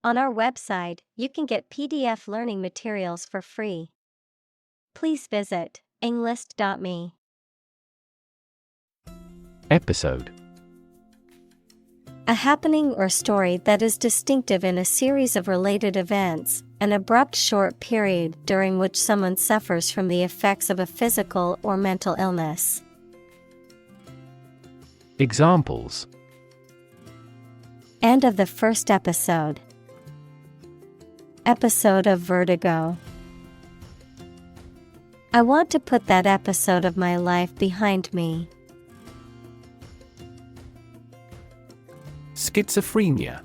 On our website, you can get PDF learning materials for free. Please visit englist.me. Episode: A happening or story that is distinctive in a series of related events, an abrupt short period during which someone suffers from the effects of a physical or mental illness. Examples: End of the first episode. Episode of vertigo. I want to put that episode of my life behind me. Schizophrenia.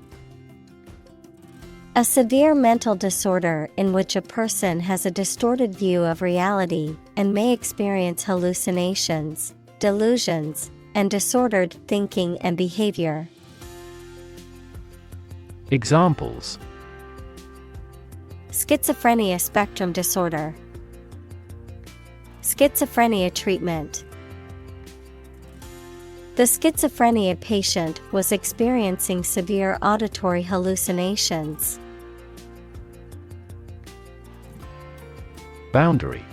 A severe mental disorder in which a person has a distorted view of reality and may experience hallucinations, delusions, and disordered thinking and behavior. Examples: Schizophrenia spectrum disorder. Schizophrenia treatment. The schizophrenia patient was experiencing severe auditory hallucinations. Boundary.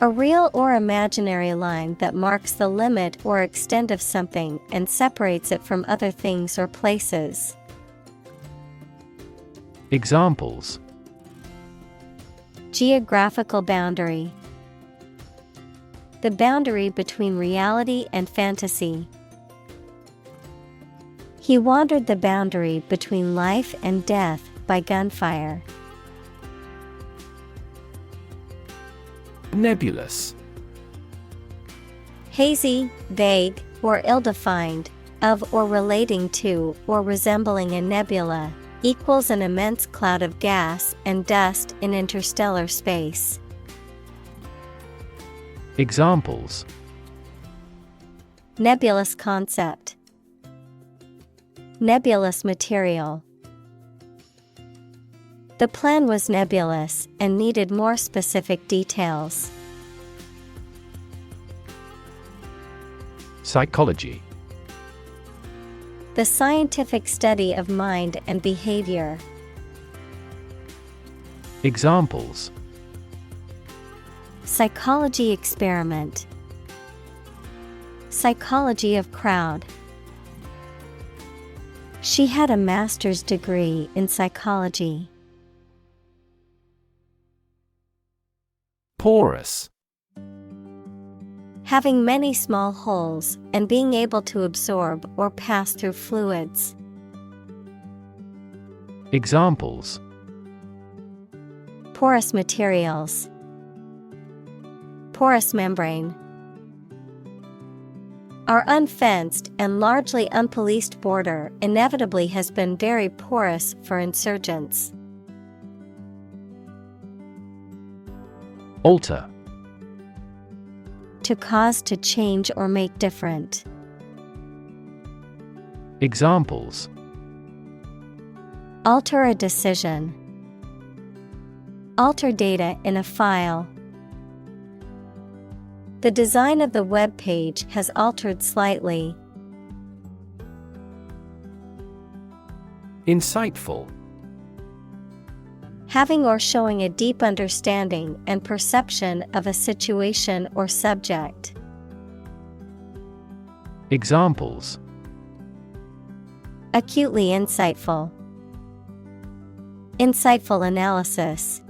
A real or imaginary line that marks the limit or extent of something and separates it from other things or places. Examples: Geographical boundary. The boundary between reality and fantasy. He wandered the boundary between life and death by gunfire. Nebulous. Hazy, vague, or ill-defined, of or relating to or resembling a nebula, equals an immense cloud of gas and dust in interstellar space. Examples: Nebulous concept. Nebulous material. The plan was nebulous and needed more specific details. Psychology. The scientific study of mind and behavior. Examples: Psychology experiment. Psychology of crowd. She had a master's degree in psychology. Porous. Having many small holes and being able to absorb or pass through fluids. Examples: Porous materials. Porous membrane. Our unfenced and largely unpoliced border inevitably has been very porous for insurgents. Alter. To cause to change or make different. Examples: Alter a decision. Alter data in a file. The design of the web page has altered slightly. Insightful. Having or showing a deep understanding and perception of a situation or subject. Examples: Acutely insightful. Insightful analysis.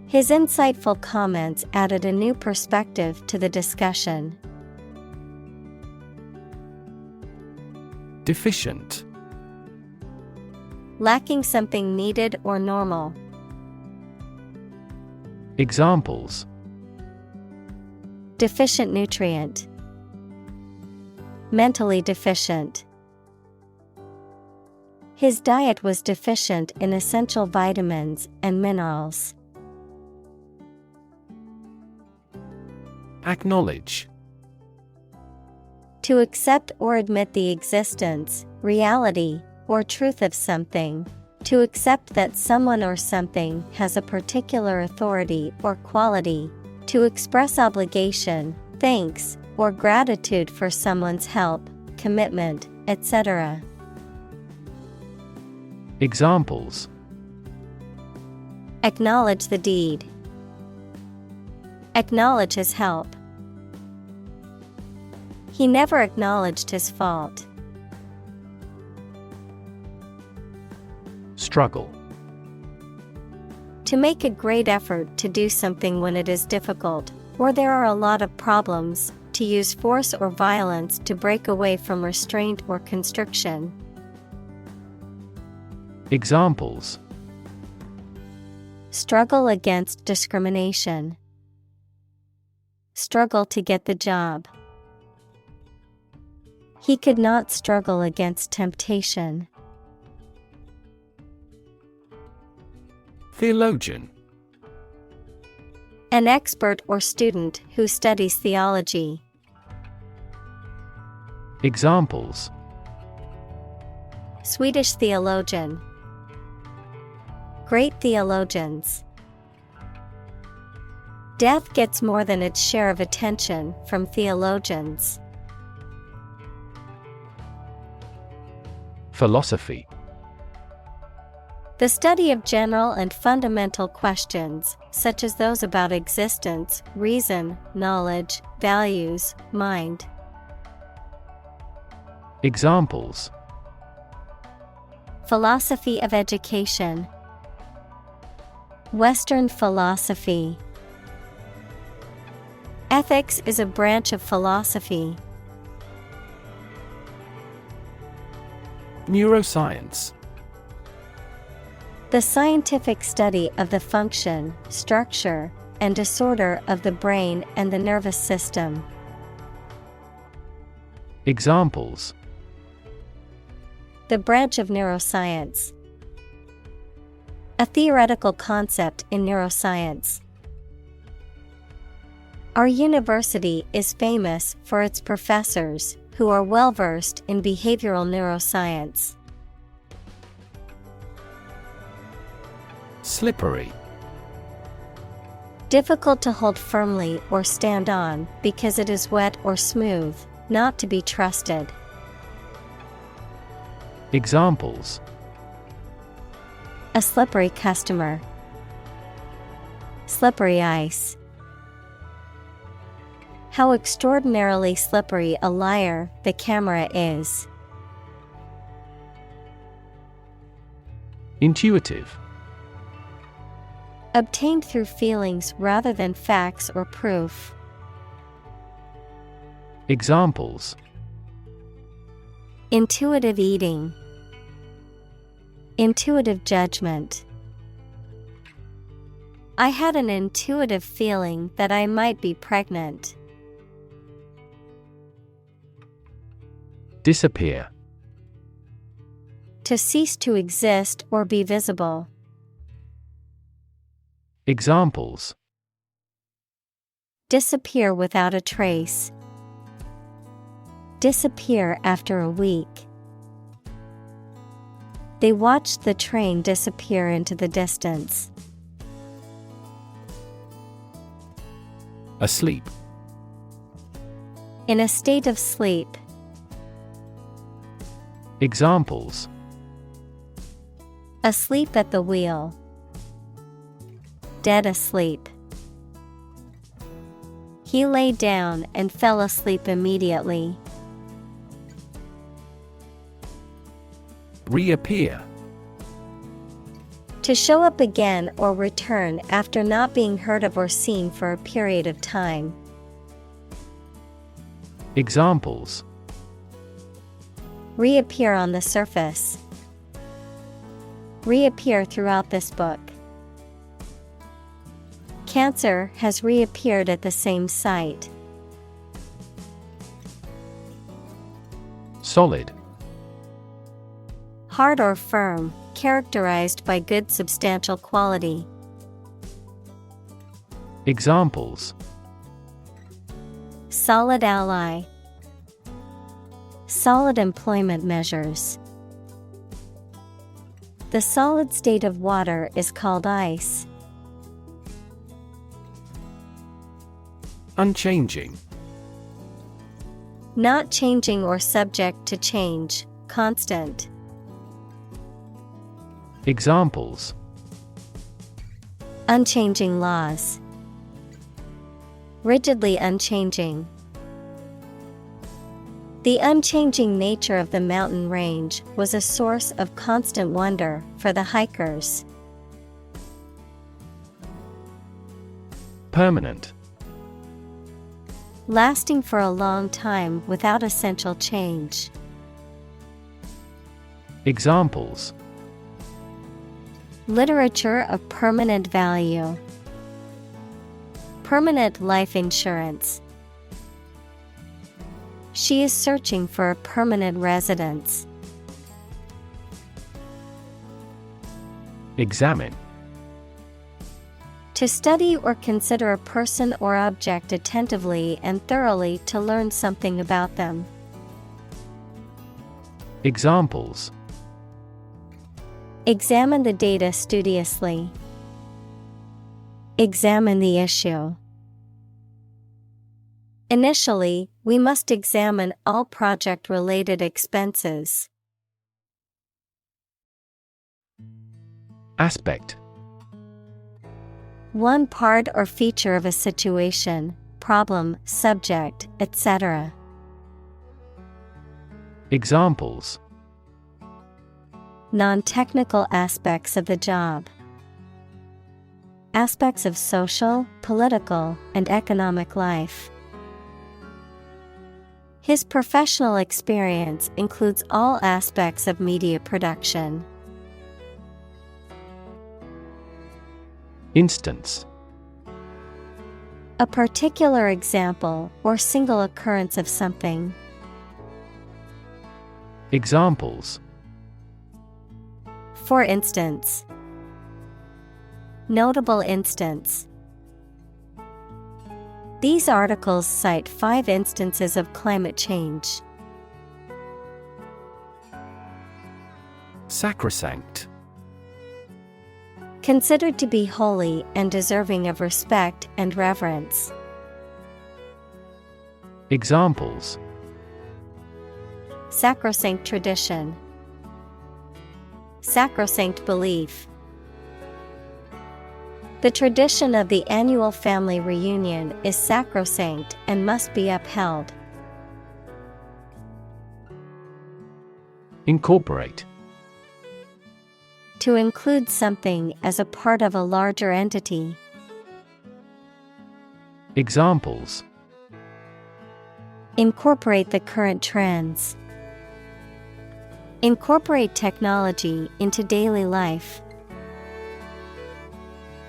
His insightful comments added a new perspective to the discussion. Deficient. Lacking something needed or normal. Examples: Deficient nutrient. Mentally deficient. His diet was deficient in essential vitamins and minerals. Acknowledge. To accept or admit the existence, reality, or truth of something. To accept that someone or something has a particular authority or quality. To express obligation, thanks, or gratitude for someone's help, commitment, etc. Examples: acknowledge the deed, acknowledge his help. He never acknowledged his fault. Struggle. To make a great effort to do something when it is difficult, or there are a lot of problems, to use force or violence to break away from restraint or constriction. Examples: struggle against discrimination, struggle to get the job. He could not struggle against temptation. Theologian. An expert or student who studies theology. Examples: Swedish theologian, great theologians. Death gets more than its share of attention from theologians. Philosophy. The study of general and fundamental questions, such as those about existence, reason, knowledge, values, mind. Examples: philosophy of education, Western philosophy. Ethics is a branch of philosophy. Neuroscience. The scientific study of the function, structure, and disorder of the brain and the nervous system. Examples: the branch of neuroscience. A theoretical concept in neuroscience. Our university is famous for its professors, who are well-versed in behavioral neuroscience. Slippery. Difficult to hold firmly or stand on, because it is wet or smooth, not to be trusted. Examples: a slippery customer, slippery ice. How extraordinarily slippery a liar the camera is. Intuitive. Obtained through feelings rather than facts or proof. Examples: intuitive eating, intuitive judgment. I had an intuitive feeling that I might be pregnant. Disappear. To cease to exist or be visible. Examples: disappear without a trace. Disappear after a week. They watched the train disappear into the distance. Asleep. In a state of sleep. Examples: asleep at the wheel. Dead asleep. He lay down and fell asleep immediately. Reappear. To show up again or return after not being heard of or seen for a period of time. Examples: reappear on the surface. Reappear throughout this book. Cancer has reappeared at the same site. Solid. Hard or firm, characterized by good substantial quality. Examples: solid ally. Solid employment measures. The solid state of water is called ice. Unchanging. Not changing or subject to change, constant. Examples: unchanging laws, rigidly unchanging. The unchanging nature of the mountain range was a source of constant wonder for the hikers. Permanent. Lasting for a long time without essential change. Examples: literature of permanent value, permanent life insurance. She is searching for a permanent residence. Examine. To study or consider a person or object attentively and thoroughly to learn something about them. Examples: examine the data studiously. Examine the issue. Initially, we must examine all project-related expenses. Aspect. One part or feature of a situation, problem, subject, etc. Examples: non-technical aspects of the job. Aspects of social, political, and economic life. His professional experience includes all aspects of media production. Instance. A particular example or single occurrence of something. Examples: for instance. Notable instance. These articles cite 5 instances of climate change. Sacrosanct. Considered to be holy and deserving of respect and reverence. Examples: sacrosanct tradition. Sacrosanct belief. The tradition of the annual family reunion is sacrosanct and must be upheld. Incorporate. To include something as a part of a larger entity. Examples: incorporate the current trends. Incorporate technology into daily life.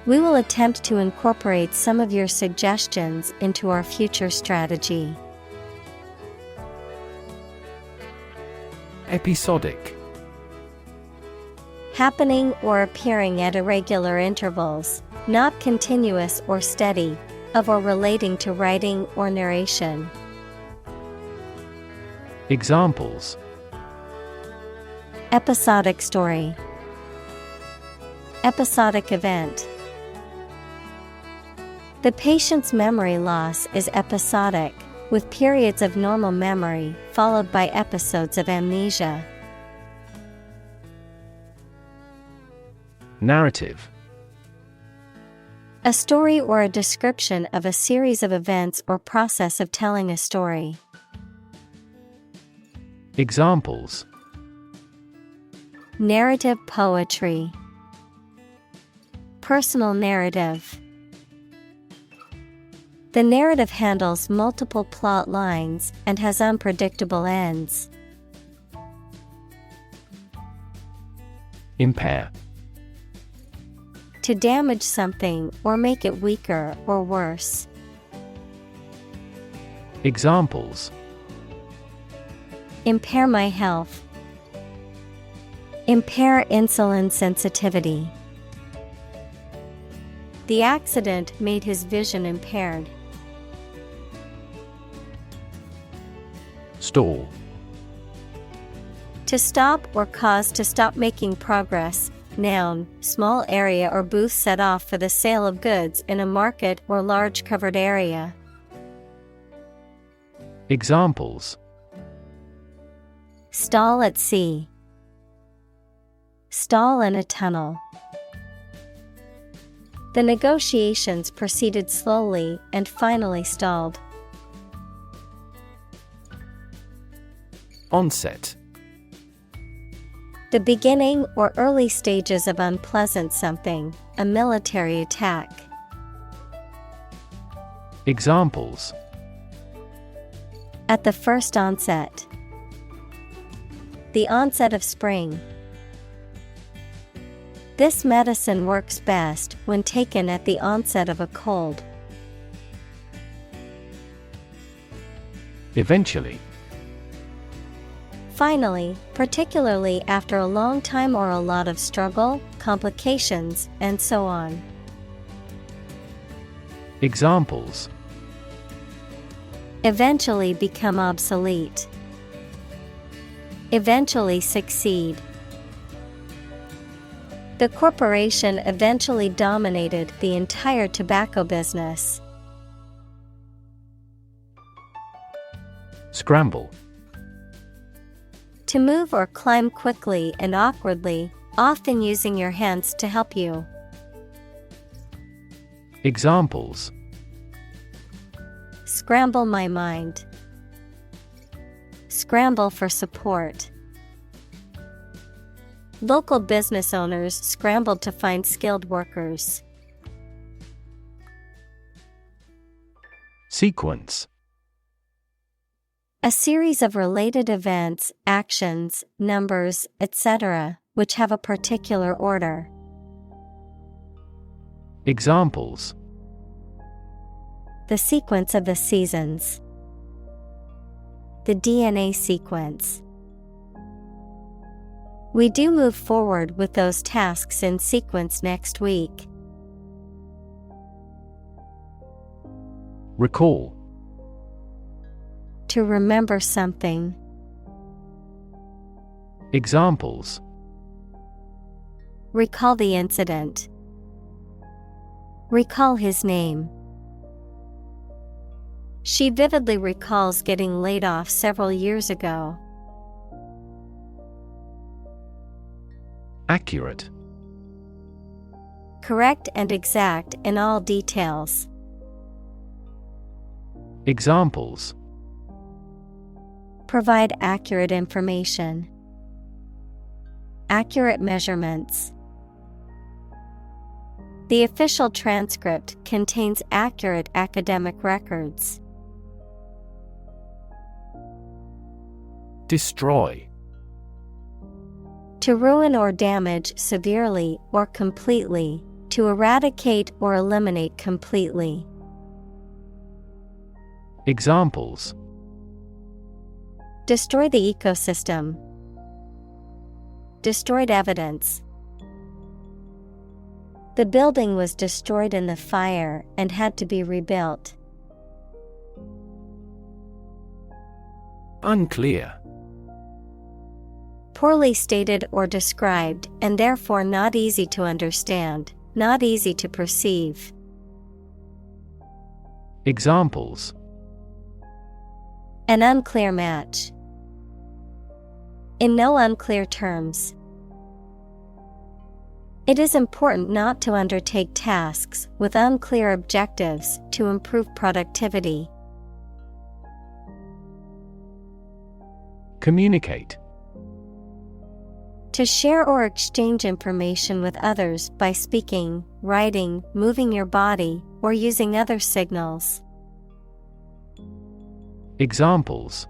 We will attempt to incorporate some of your suggestions into our future strategy. Episodic. Happening or appearing at irregular intervals, not continuous or steady, of or relating to writing or narration. Examples: episodic story. Episodic event. The patient's memory loss is episodic, with periods of normal memory followed by episodes of amnesia. Narrative. A story or a description of a series of events or process of telling a story. Examples: narrative poetry. Personal narrative. The narrative handles multiple plot lines and has unpredictable ends. Impair. To damage something or make it weaker or worse. Examples: impair my health. Impair insulin sensitivity. The accident made his vision impaired. Stall. To stop or cause to stop making progress. Noun, small area or booth set off for the sale of goods in a market or large covered area. Examples: stall at sea. Stall in a tunnel. The negotiations proceeded slowly and finally stalled. Onset. The beginning or early stages of unpleasant something, a military attack. Examples. At the first onset. The onset of spring. This medicine works best when taken at the onset of a cold. Eventually. Finally, particularly after a long time or a lot of struggle, complications, and so on. Examples. Eventually become obsolete. Eventually succeed. The corporation eventually dominated the entire tobacco business. Scramble. To move or climb quickly and awkwardly, often using your hands to help you. Examples. Scramble my mind. Scramble for support. Local business owners scrambled to find skilled workers. Sequence. A series of related events, actions, numbers, etc., which have a particular order. Examples. The sequence of the seasons. The DNA sequence. We do move forward with those tasks in sequence next week. Recall. To remember something. Examples. Recall the incident. Recall his name. She vividly recalls getting laid off several years ago. Accurate. Correct and exact in all details. Examples. Provide accurate information. Accurate measurements. The official transcript contains accurate academic records. Destroy. To ruin or damage severely or completely, to eradicate or eliminate completely. Examples. Destroy the ecosystem. Destroyed evidence. The building was destroyed in the fire and had to be rebuilt. Unclear. Poorly stated or described, and therefore not easy to understand, not easy to perceive. Examples. An unclear match. In no unclear terms. It is important not to undertake tasks with unclear objectives to improve productivity. Communicate. To share or exchange information with others by speaking, writing, moving your body, or using other signals. Examples.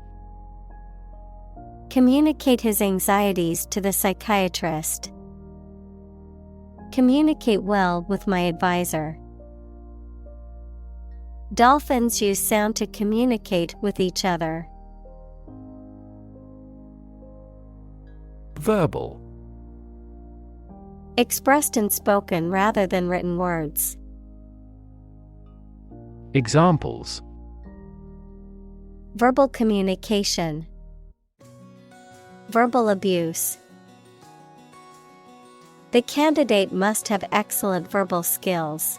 Communicate his anxieties to the psychiatrist. Communicate well with my advisor. Dolphins use sound to communicate with each other. Verbal. Expressed in spoken rather than written words. Examples. Verbal communication. Verbal abuse. The candidate must have excellent verbal skills.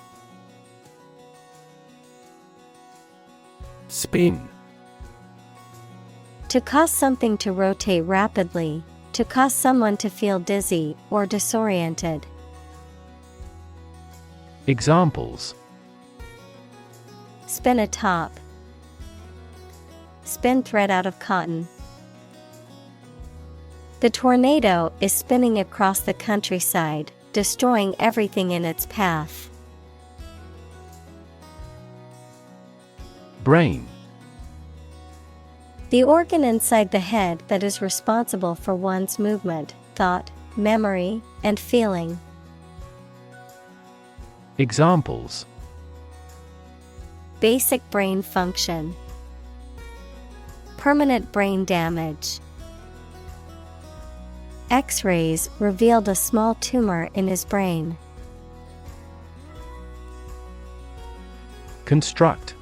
Spin. To cause something to rotate rapidly, To cause someone to feel dizzy or disoriented. Examples: Spin a top. Spin thread out of cotton. The tornado is spinning across the countryside, destroying everything in its path. Brain. The organ inside the head that is responsible for one's movement, thought, memory, and feeling. Examples: Basic brain function. Permanent brain damage. X-rays revealed a small tumor in his brain. Construct.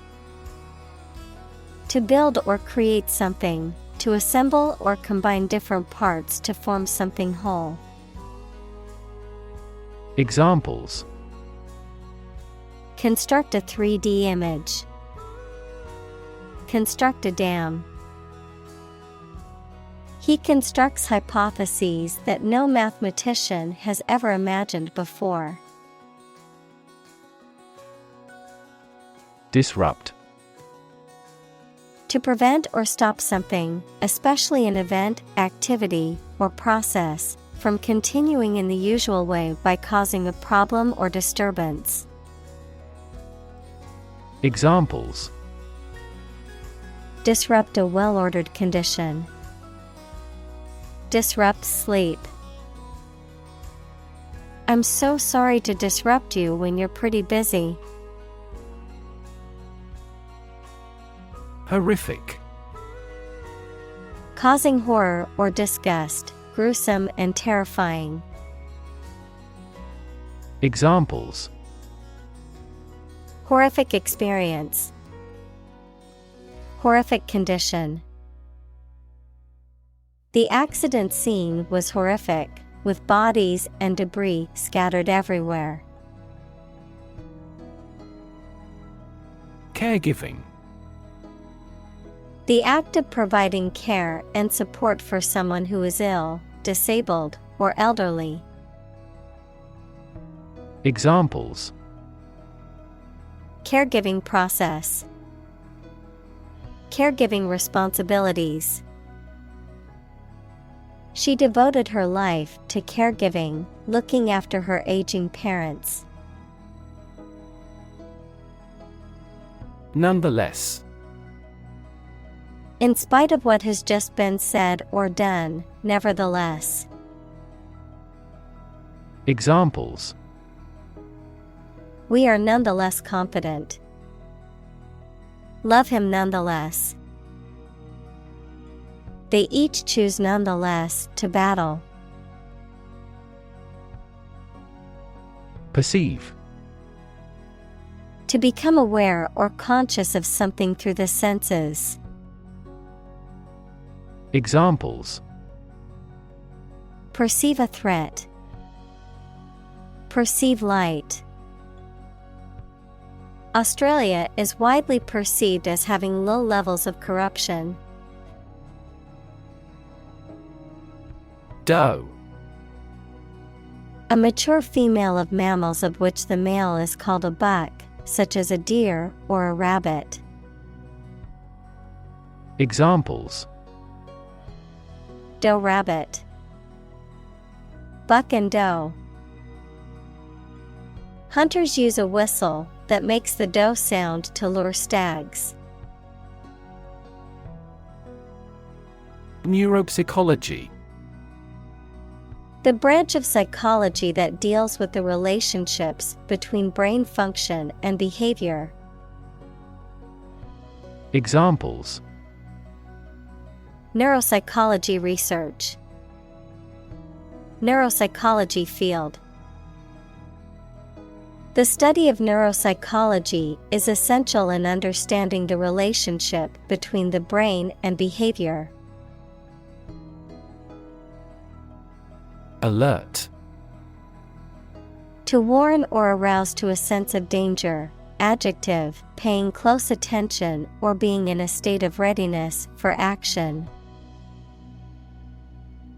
To build or create something, to assemble or combine different parts to form something whole. Examples: Construct a 3D image. Construct a dam. He constructs hypotheses that no mathematician has ever imagined before. Disrupt. To prevent or stop something, especially an event, activity, or process, from continuing in the usual way by causing a problem or disturbance. Examples: Disrupt a well-ordered condition. Disrupt sleep. I'm so sorry to disrupt you when you're pretty busy. Horrific. Causing horror or disgust, gruesome and terrifying. Examples: Horrific experience. Horrific condition. The accident scene was horrific, with bodies and debris scattered everywhere. Caregiving. The act of providing care and support for someone who is ill, disabled, or elderly. Examples: Caregiving process. Caregiving responsibilities. She devoted her life to caregiving, looking after her aging parents. Nonetheless. In spite of what has just been said or done, nevertheless. Examples: We are nonetheless confident. Love him nonetheless. They each choose nonetheless to battle. Perceive. To become aware or conscious of something through the senses. Examples: Perceive a threat. Perceive light. Australia is widely perceived as having low levels of corruption. Doe. A mature female of mammals of which the male is called a buck, such as a deer or a rabbit. Examples: Doe rabbit. Buck and doe. Hunters use a whistle that makes the doe sound to lure stags. Neuropsychology. The branch of psychology that deals with the relationships between brain function and behavior. Examples: Neuropsychology research. Neuropsychology field. The study of neuropsychology is essential in understanding the relationship between the brain and behavior. Alert. To warn or arouse to a sense of danger. Adjective, paying close attention or being in a state of readiness for action.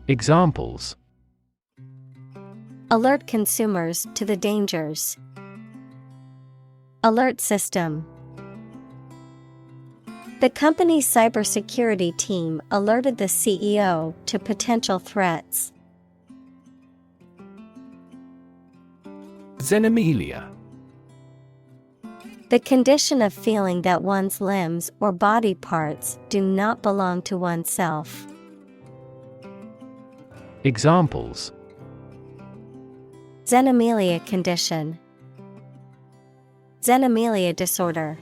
Examples: alert consumers to the dangers. Alert system. The company's cybersecurity team alerted the CEO to potential threats. Xenomelia. The condition of feeling that one's limbs or body parts do not belong to oneself. Examples: Xenomelia condition. Xenomelia disorder.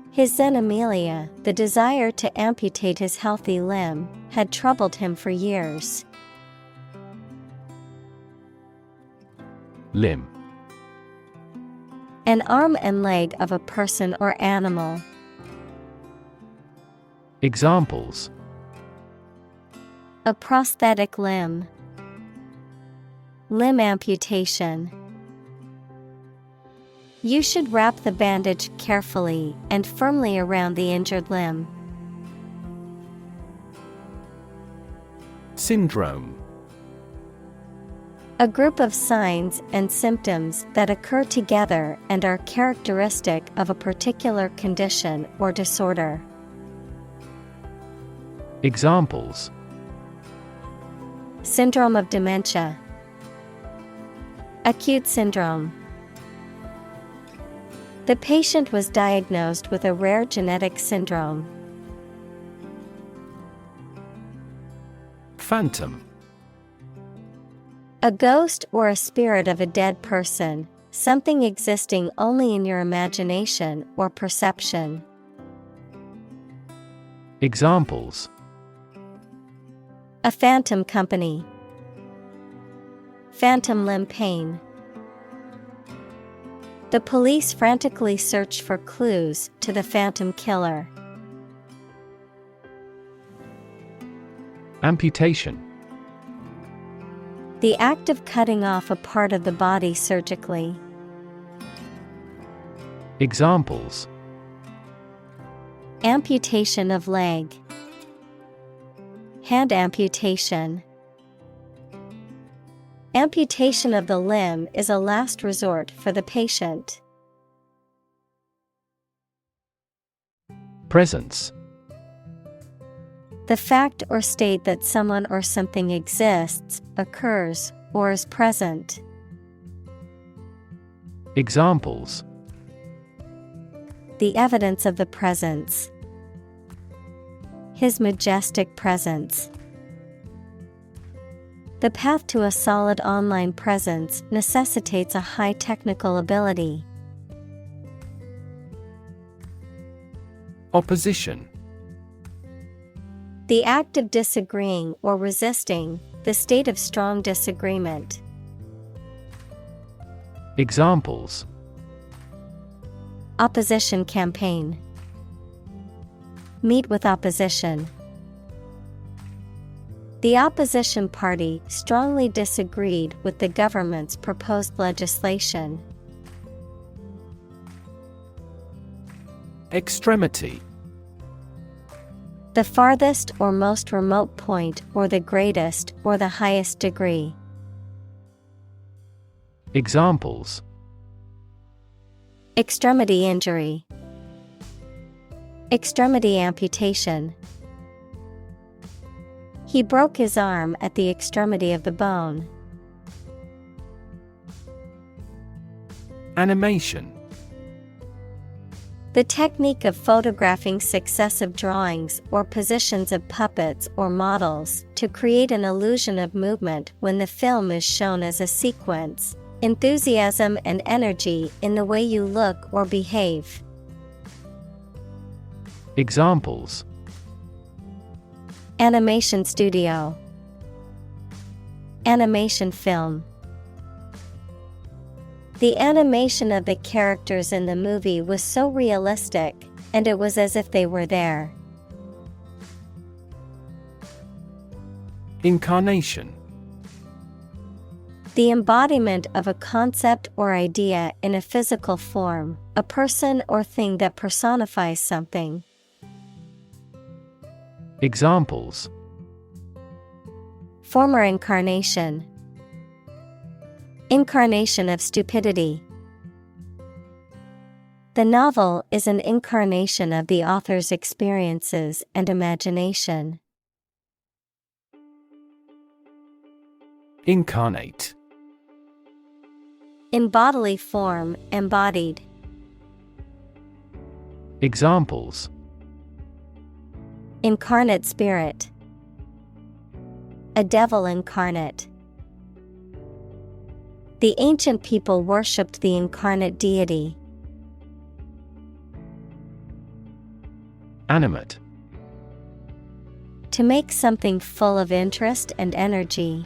His xenomelia, the desire to amputate his healthy limb, had troubled him for years. Limb. An arm and leg of a person or animal. Examples: a prosthetic limb. Limb amputation. You should wrap the bandage carefully and firmly around the injured limb. Syndrome. A group of signs and symptoms that occur together and are characteristic of a particular condition or disorder. Examples: syndrome of dementia. Acute syndrome. The patient was diagnosed with a rare genetic syndrome. Phantom. A ghost or a spirit of a dead person, something existing only in your imagination or perception. Examples: a phantom company. Phantom limb pain. The police frantically searched for clues to the phantom killer. Amputation. The act of cutting off a part of the body surgically. Examples: amputation of leg. Hand amputation. Amputation of the limb is a last resort for the patient. Presence. The fact or state that someone or something exists, occurs, or is present. Examples: the evidence of the presence. His majestic presence. The path to a solid online presence necessitates a high technical ability. Opposition. The act of disagreeing or resisting, the state of strong disagreement. Examples: opposition campaign. Meet with opposition. The opposition party strongly disagreed with the government's proposed legislation. Extremity. The farthest or most remote point or the greatest or the highest degree. Examples: extremity injury. Extremity amputation. He broke his arm at the extremity of the bone. Animation. The technique of photographing successive drawings or positions of puppets or models to create an illusion of movement when the film is shown as a sequence. Enthusiasm and energy in the way you look or behave. Examples: animation studio. Animation film. The animation of the characters in the movie was so realistic, and it was as if they were there. Incarnation. The embodiment of a concept or idea in a physical form, a person or thing that personifies something. Examples: Former incarnation. Incarnation of stupidity. The novel is an incarnation of the author's experiences and imagination. Incarnate. In bodily form, embodied. Examples: Incarnate spirit. A devil incarnate. The ancient people worshipped the incarnate deity. Animate. To make something full of interest and energy.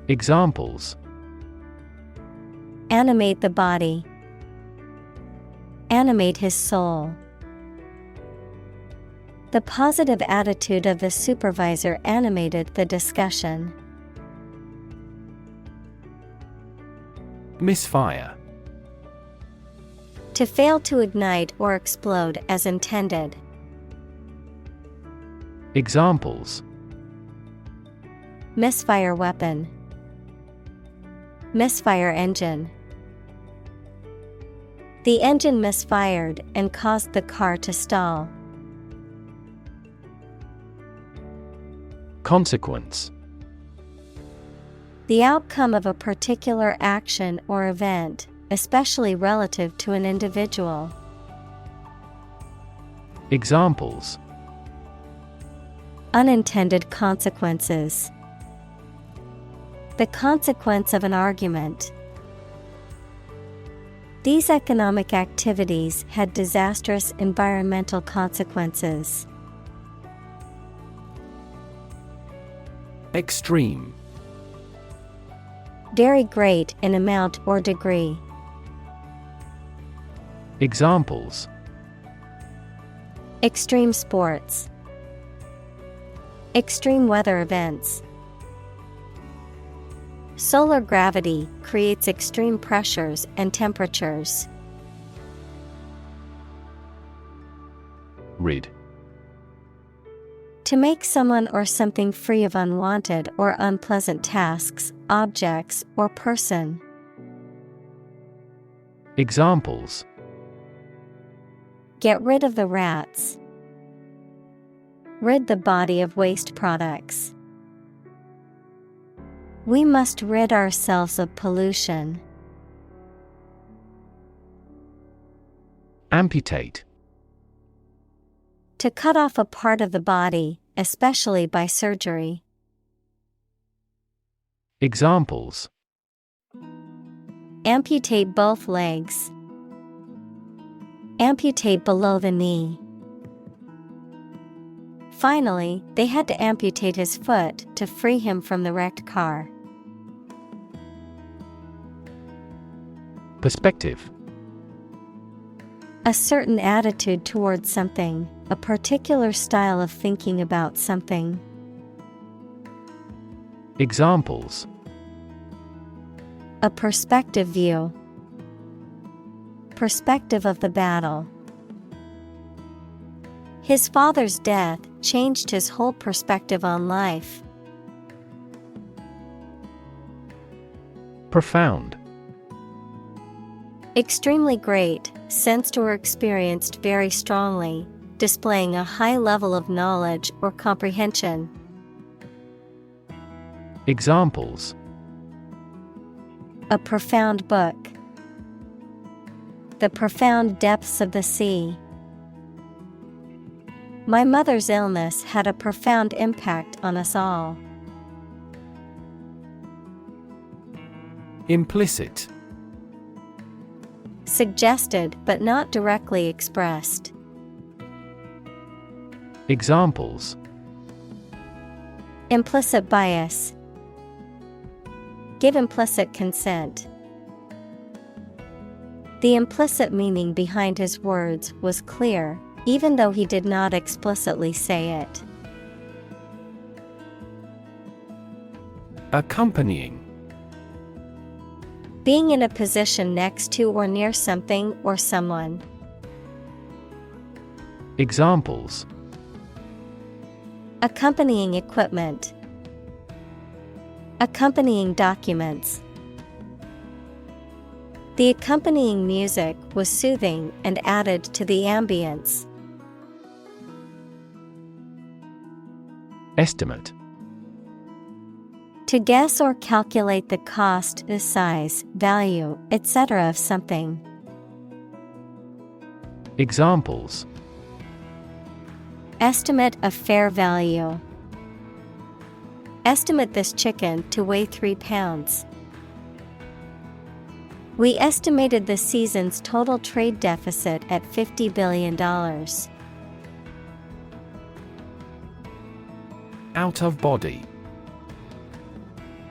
Examples: Animate the body. Animate his soul. The positive attitude of the supervisor animated the discussion. Misfire. To fail to ignite or explode as intended. Examples: Misfire weapon. Misfire engine. The engine misfired and caused the car to stall. Consequence. The outcome of a particular action or event, especially relative to an individual. Examples: Unintended consequences. The consequence of an argument. These economic activities had disastrous environmental consequences. Extreme. Very great in amount or degree. Examples: Extreme sports. Extreme weather events. Solar gravity creates extreme pressures and temperatures. Rid. To make someone or something free of unwanted or unpleasant tasks, objects, or person. Examples: Get rid of the rats. Rid the body of waste products. We must rid ourselves of pollution. Amputate. To cut off a part of the body, especially by surgery. Examples: Amputate both legs. Amputate below the knee. Finally, they had to amputate his foot to free him from the wrecked car. Perspective. A certain attitude towards something, a particular style of thinking about something. Examples: A perspective view. Perspective of the battle. His father's death changed his whole perspective on life. Profound. Extremely great, sensed or experienced very strongly, displaying a high level of knowledge or comprehension. Examples: A profound book. The profound depths of the sea. My mother's illness had a profound impact on us all. Implicit. Suggested but not directly expressed. Examples: Implicit bias. Give implicit consent. The implicit meaning behind his words was clear, even though he did not explicitly say it. Accompanying. Being in a position next to or near something or someone. Examples: Accompanying equipment. Accompanying documents. The accompanying music was soothing and added to the ambience. Estimate. To guess or calculate the cost, the size, value, etc. of something. Examples. Estimate of fair value. Estimate this chicken to weigh 3 pounds. We estimated the season's total trade deficit at $50 billion. Out of body.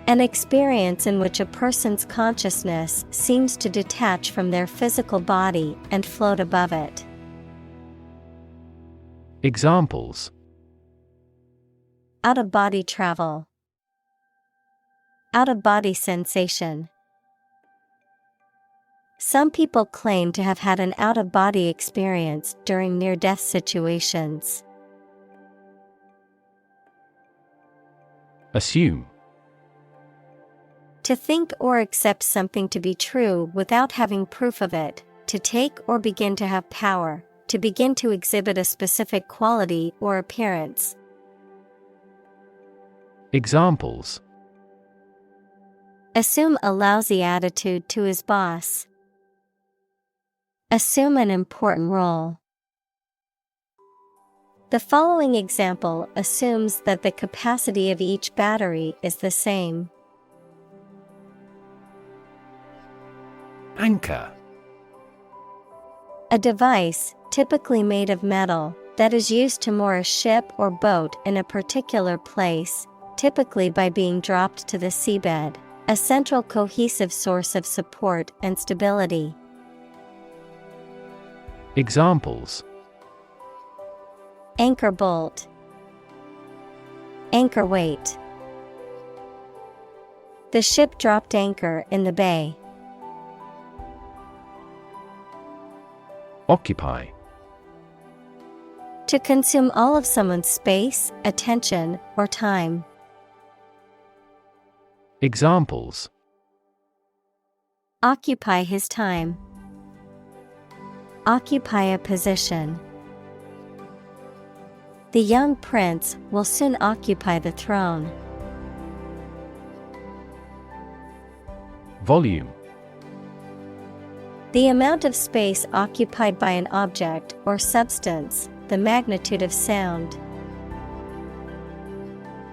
An experience in which a person's consciousness seems to detach from their physical body and float above it. Examples. Out-of-body travel. Out-of-body sensation. Some people claim to have had an out-of-body experience during near-death situations. Assume. To think or accept something to be true without having proof of it, to take or begin to have power, to begin to exhibit a specific quality or appearance. Examples. Assume a lousy attitude to his boss. Assume an important role. The following example assumes that the capacity of each battery is the same. Anchor. A device, typically made of metal, that is used to moor a ship or boat in a particular place, typically by being dropped to the seabed, a central cohesive source of support and stability. Examples. Anchor bolt. Anchor weight. The ship dropped anchor in the bay. Occupy. To consume all of someone's space, attention, or time. Examples. Occupy his time. Occupy a position. The young prince will soon occupy the throne. Volume. The amount of space occupied by an object or substance, the magnitude of sound.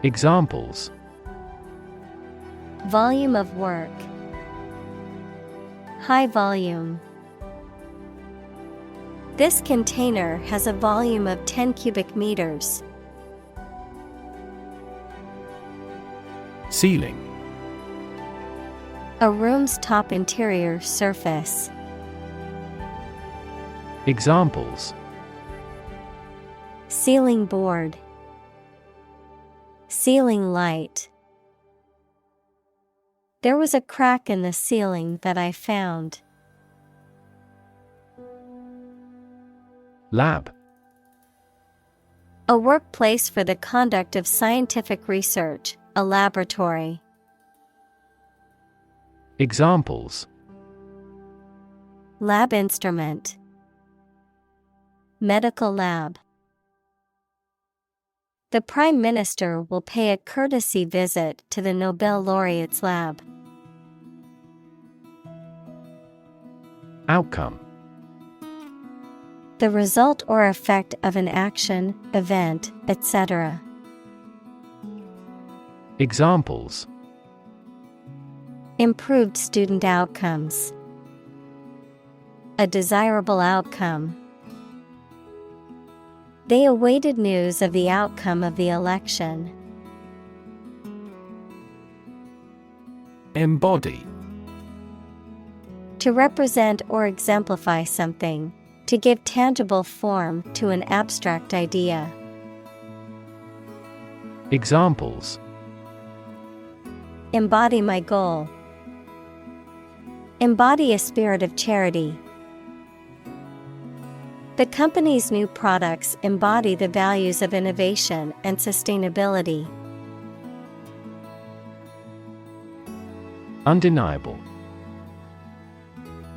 Examples. Volume of work. High volume. This container has a volume of 10 cubic meters. Ceiling. A room's top interior surface. Examples. Ceiling board. Ceiling light. There was a crack in the ceiling that I found. Lab. A workplace for the conduct of scientific research, a laboratory. Examples. Lab instrument. Medical lab. The Prime Minister will pay a courtesy visit to the Nobel laureate's lab. Outcome. The result or effect of an action, event, etc. Examples. Improved student outcomes. A desirable outcome. They awaited news of the outcome of the election. Embody. To represent or exemplify something. To give tangible form to an abstract idea. Examples. Embody my goal. Embody a spirit of charity. The company's new products embody the values of innovation and sustainability. Undeniable.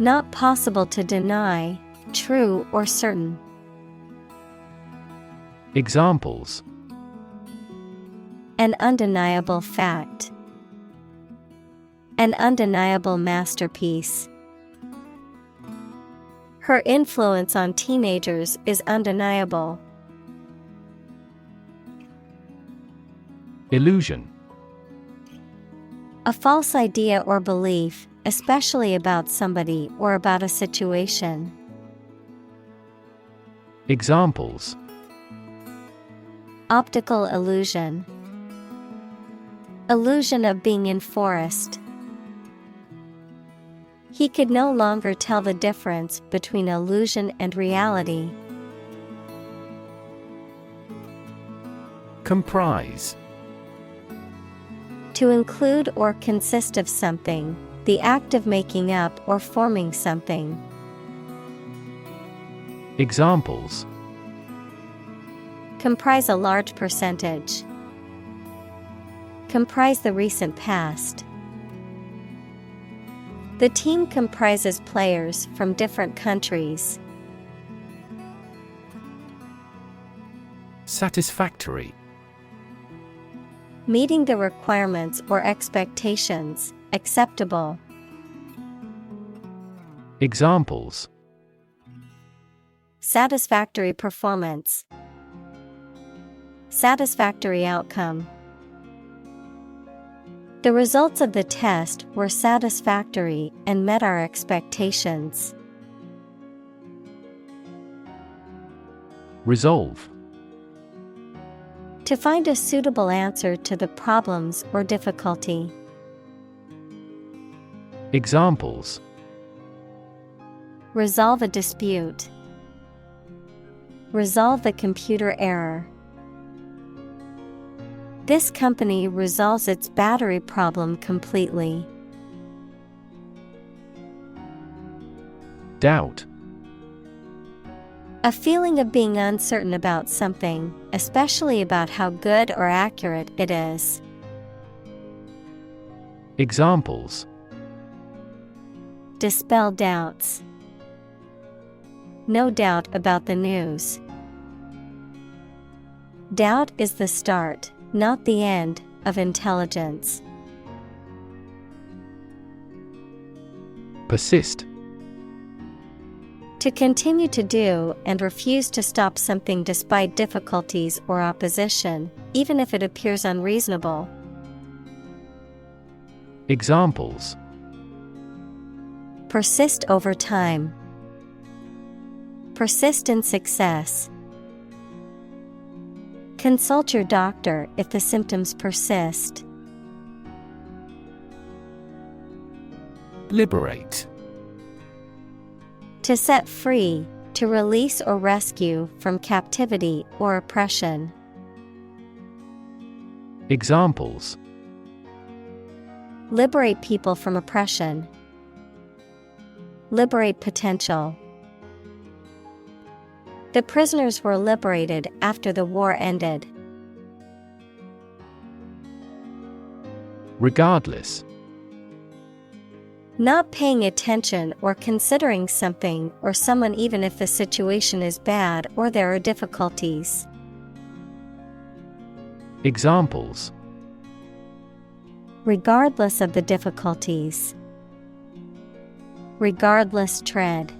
Not possible to deny, true or certain. Examples: An undeniable fact. An undeniable masterpiece. Her influence on teenagers is undeniable. Illusion. A false idea or belief, especially about somebody or about a situation. Examples: Optical illusion. Illusion of being in forest. He could no longer tell the difference between illusion and reality. Comprise. To include or consist of something, the act of making up or forming something. Examples: Comprise a large percentage. Comprise the recent past. The team comprises players from different countries. Satisfactory. Meeting the requirements or expectations, acceptable. Examples: Satisfactory performance. Satisfactory outcome. The results of the test were satisfactory and met our expectations. Resolve. To find a suitable answer to the problems or difficulty. Examples: Resolve a dispute. Resolve the computer error. This company resolves its battery problem completely. Doubt. A feeling of being uncertain about something, especially about how good or accurate it is. Examples: Dispel doubts. No doubt about the news. Doubt is the start, not the end, of intelligence. Persist. To continue to do and refuse to stop something despite difficulties or opposition, even if it appears unreasonable. Examples: Persist over time. Persist in success. Consult your doctor if the symptoms persist. Liberate. To set free, to release or rescue from captivity or oppression. Examples: Liberate people from oppression. Liberate potential. The prisoners were liberated after the war ended. Regardless. Not paying attention or considering something or someone even if the situation is bad or there are difficulties. Examples: Regardless of the difficulties. Regardless tread.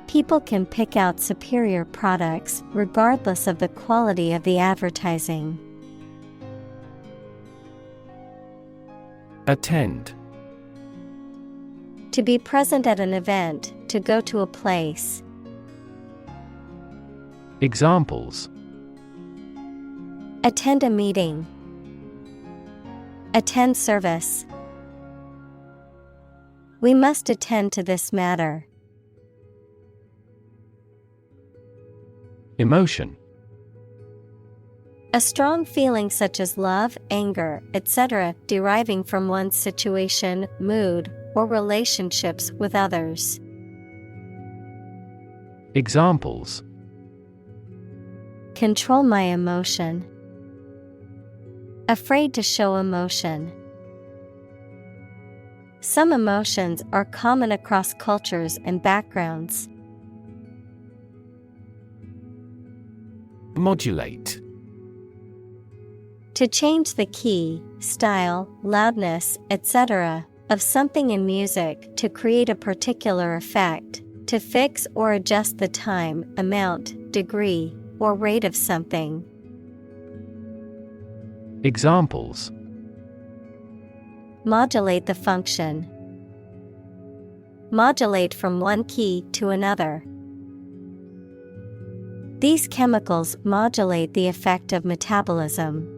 People can pick out superior products regardless of the quality of the advertising. Attend. To be present at an event, to go to a place. Examples: Attend a meeting. Attend service. We must attend to this matter. Emotion. A strong feeling such as love, anger, etc., deriving from one's situation, mood, or relationships with others. Examples: control my emotion. Afraid to show emotion. Some emotions are common across cultures and backgrounds. Modulate. To change the key, style, loudness, etc. of something in music to create a particular effect, to fix or adjust the time, amount, degree, or rate of something. Examples: modulate the function. Modulate from one key to another. These chemicals modulate the effect of metabolism.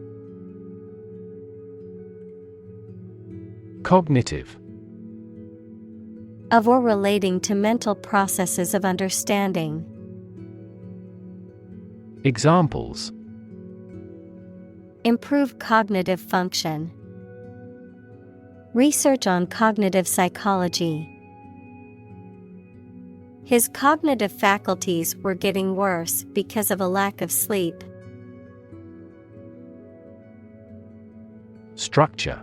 Cognitive. Of or relating to mental processes of understanding. Examples: improve cognitive function. Research on cognitive psychology. His cognitive faculties were getting worse because of a lack of sleep. Structure.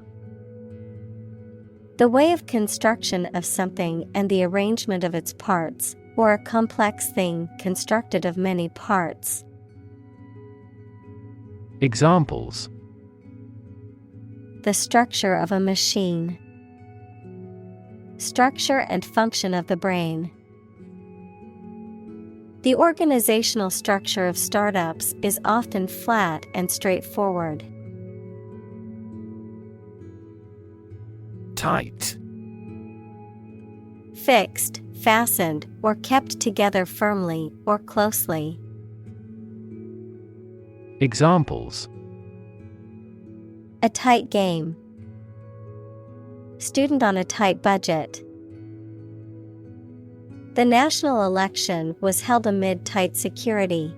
The way of construction of something and the arrangement of its parts, or a complex thing constructed of many parts. Examples: the structure of a machine. Structure and function of the brain. The organizational structure of startups is often flat and straightforward. Tight. Fixed, fastened, or kept together firmly or closely. Examples: a tight game. Student on a tight budget. The national election was held amid tight security.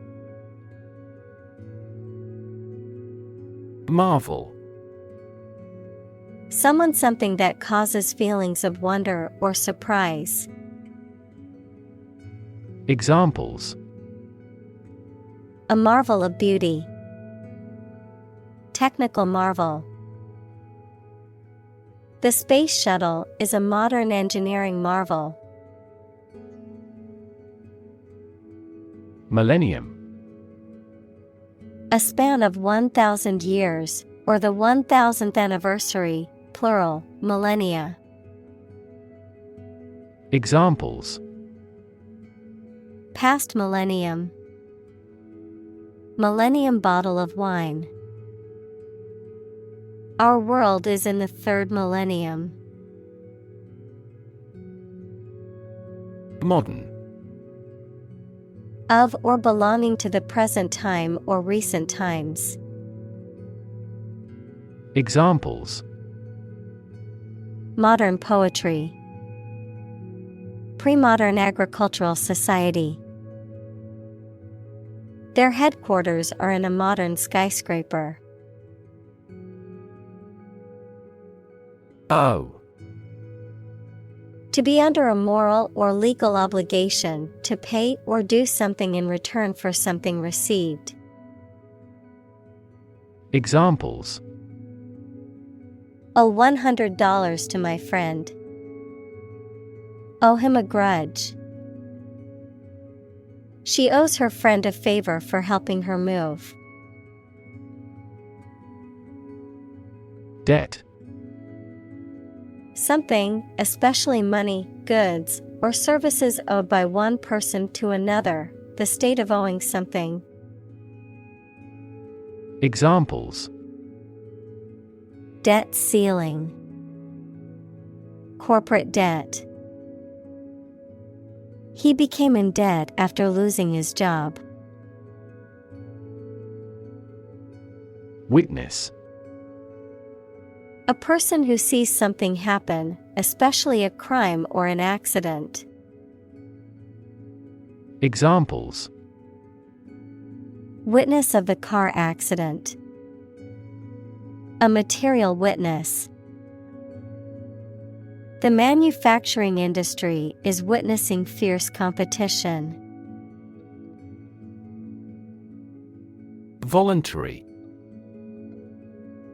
Marvel. Someone something that causes feelings of wonder or surprise. Examples: a marvel of beauty. Technical marvel. The space shuttle is a modern engineering marvel. Millennium. A span of 1,000 years, or the 1,000th anniversary, plural, millennia. Examples: past millennium. Millennium bottle of wine. Our world is in the third millennium. Modern. Of or belonging to the present time or recent times. Examples: modern poetry. Pre-modern agricultural society. Their headquarters are in a modern skyscraper. Oh. To be under a moral or legal obligation to pay or do something in return for something received. Examples: owe $100 to my friend. Owe him a grudge. She owes her friend a favor for helping her move. Debt. Something, especially money, goods, or services owed by one person to another, the state of owing something. Examples: debt ceiling. Corporate debt. He became in debt after losing his job. Witness. A person who sees something happen, especially a crime or an accident. Examples: witness of the car accident. A material witness. The manufacturing industry is witnessing fierce competition. Voluntary.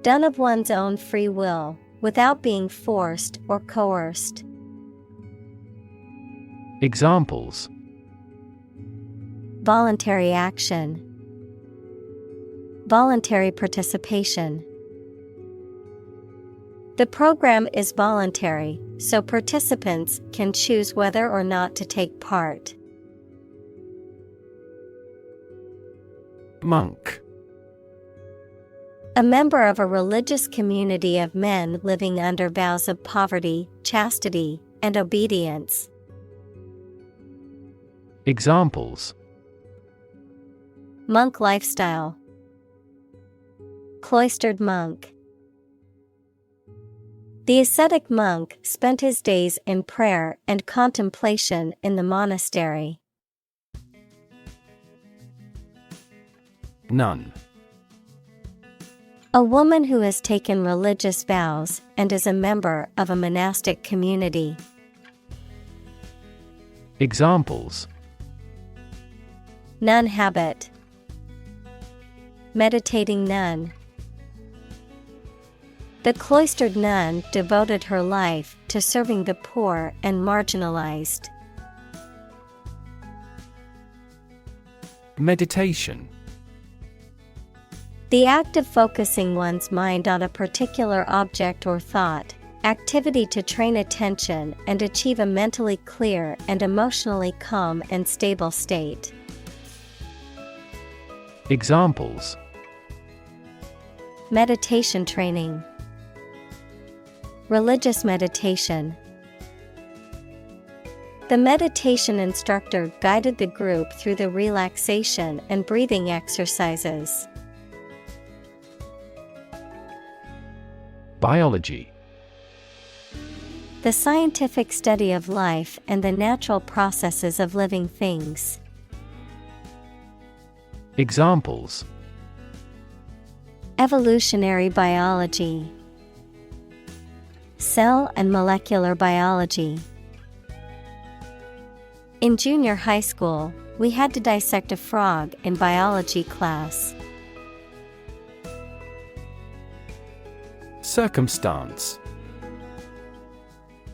Done of one's own free will, without being forced or coerced. Examples: Voluntary action. Voluntary participation. The program is voluntary, so participants can choose whether or not to take part. Monk. A member of a religious community of men living under vows of poverty, chastity, and obedience. Examples: Monk lifestyle. Cloistered monk. The ascetic monk spent his days in prayer and contemplation in the monastery. Nun. A woman who has taken religious vows and is a member of a monastic community. Examples: Nun habit. Meditating nun. The cloistered nun devoted her life to serving the poor and marginalized. Meditation. The act of focusing one's mind on a particular object or thought, activity to train attention and achieve a mentally clear and emotionally calm and stable state. Examples: Meditation training. Religious meditation. The meditation instructor guided the group through the relaxation and breathing exercises. Biology. The scientific study of life and the natural processes of living things. Examples: Evolutionary biology. Cell and molecular biology. In junior high school, we had to dissect a frog in biology class. Circumstance.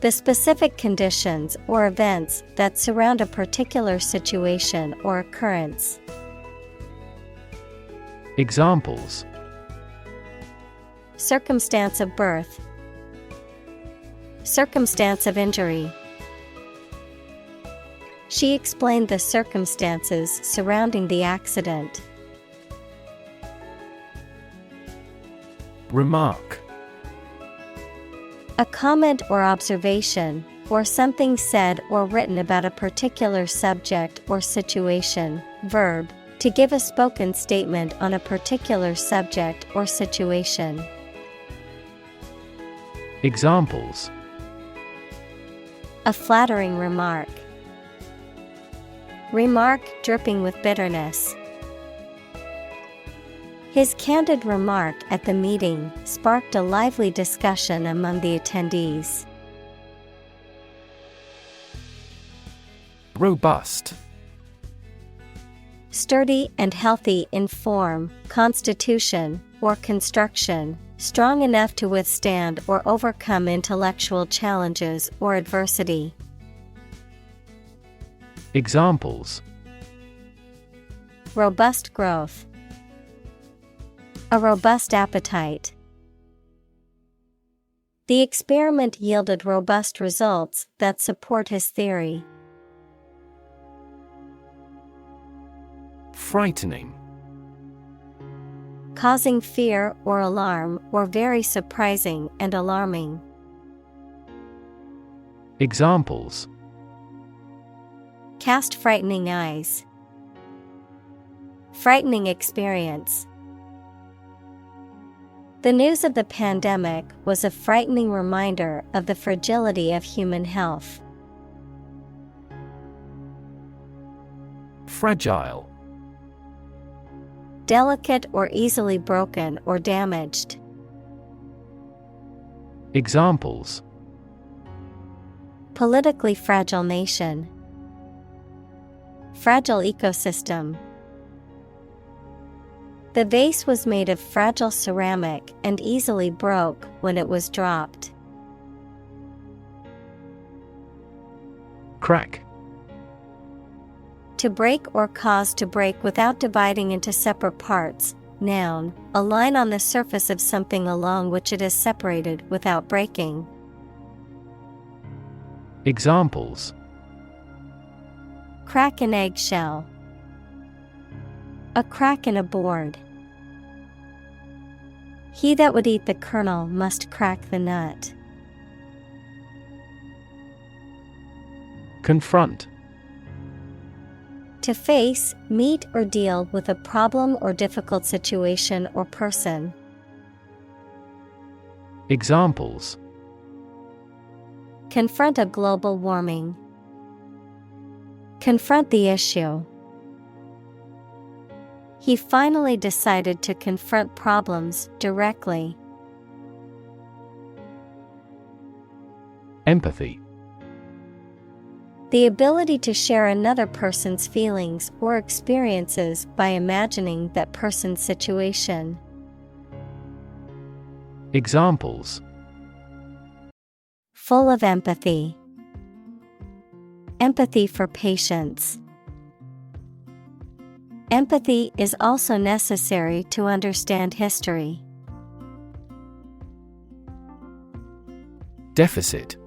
The specific conditions or events that surround a particular situation or occurrence. Examples: Circumstance of birth. Circumstance of injury. She explained the circumstances surrounding the accident. Remark. A comment or observation, or something said or written about a particular subject or situation. Verb, to give a spoken statement on a particular subject or situation. Examples: A flattering remark. Remark dripping with bitterness. His candid remark at the meeting sparked a lively discussion among the attendees. Robust. Sturdy and healthy in form, constitution, or construction, strong enough to withstand or overcome intellectual challenges or adversity. Examples: Robust growth. A robust appetite. The experiment yielded robust results that support his theory. Frightening. Causing fear or alarm, or very surprising and alarming. Examples: Cast frightening eyes. Frightening experience. The news of the pandemic was a frightening reminder of the fragility of human health. Fragile. Delicate or easily broken or damaged. Examples: Politically fragile nation. Fragile ecosystem. The vase was made of fragile ceramic and easily broke when it was dropped. Crack. To break or cause to break without dividing into separate parts. Noun, a line on the surface of something along which it is separated without breaking. Examples: Crack an eggshell. A crack in a board. He that would eat the kernel must crack the nut. Confront. To face, meet or deal with a problem or difficult situation or person. Examples: Confront a global warming. Confront the issue. He finally decided to confront problems directly. Empathy. The ability to share another person's feelings or experiences by imagining that person's situation. Examples: Full of empathy. Empathy for patients. Empathy is also necessary to understand history. Deficit.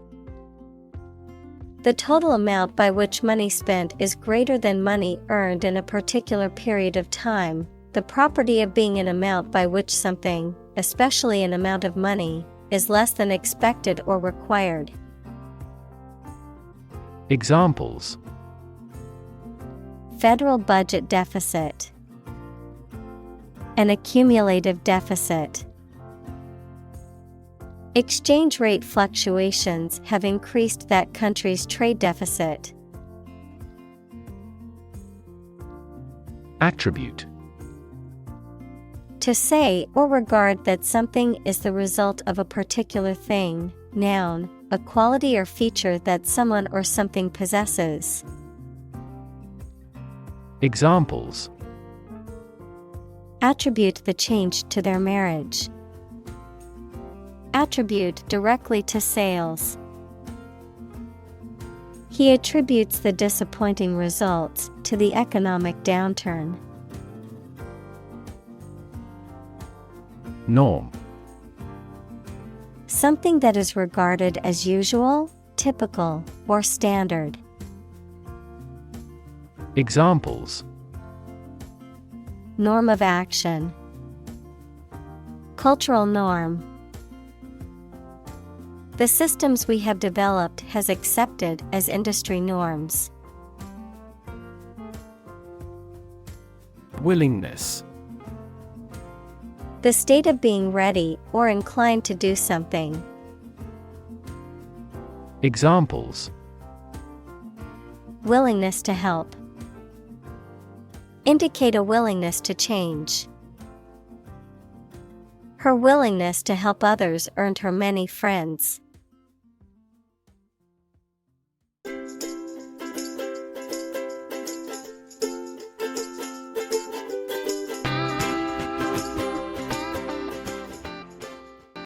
The total amount by which money spent is greater than money earned in a particular period of time, the property of being an amount by which something, especially an amount of money, is less than expected or required. Examples: Federal budget deficit. An accumulative deficit. Exchange rate fluctuations have increased that country's trade deficit. Attribute. To say or regard that something is the result of a particular thing. Noun, a quality or feature that someone or something possesses. Examples: Attribute the change to their marriage. Attribute directly to sales. He attributes the disappointing results to the economic downturn. Norm. Something that is regarded as usual, typical, or standard. Examples: Norm of action. Cultural norm. The systems we have developed has accepted as industry norms. Willingness. The state of being ready or inclined to do something. Examples: Willingness to help. Indicate a willingness to change. Her willingness to help others earned her many friends.